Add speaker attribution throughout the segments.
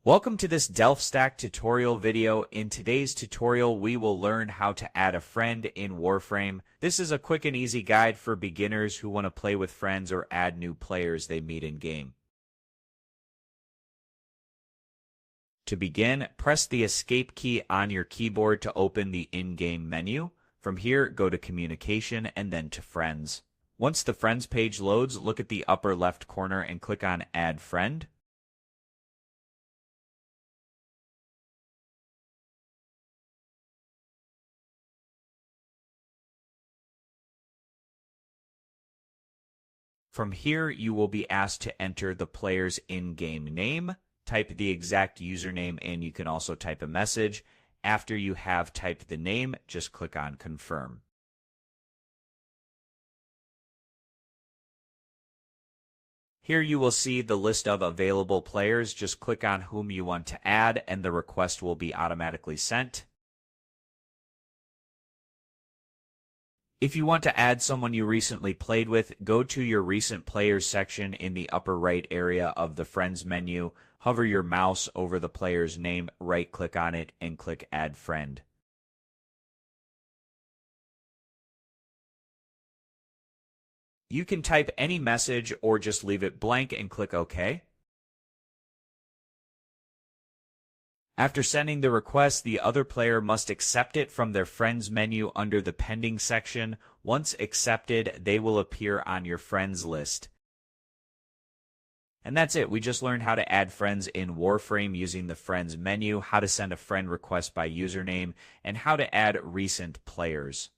Speaker 1: Welcome to this DelftStack tutorial video. In today's tutorial, we will learn how to add a friend in Warframe. This is a quick and easy guide for beginners who want to play with friends or add new players they meet in-game. To begin, press the Escape key on your keyboard to open the in-game menu. From here, go to Communication and then to Friends. Once the Friends page loads, look at the upper left corner and click on Add Friend. From here, you will be asked to enter the player's in-game name. Type the exact username and you can also type a message. After you have typed the name, just click on Confirm. Here you will see the list of available players. Just click on whom you want to add and the request will be automatically sent. If you want to add someone you recently played with, go to your Recent Players section in the upper right area of the Friends menu. Hover your mouse over the player's name, right-click on it, and click Add Friend. You can type any message or just leave it blank and click OK. After sending the request, the other player must accept it from their Friends menu under the Pending section. Once accepted, they will appear on your Friends list. And that's it. We just learned how to add friends in Warframe using the Friends menu, how to send a friend request by username, and how to add recent players.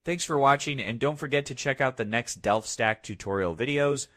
Speaker 1: Thanks for watching, and don't forget to check out the next DelftStack tutorial videos.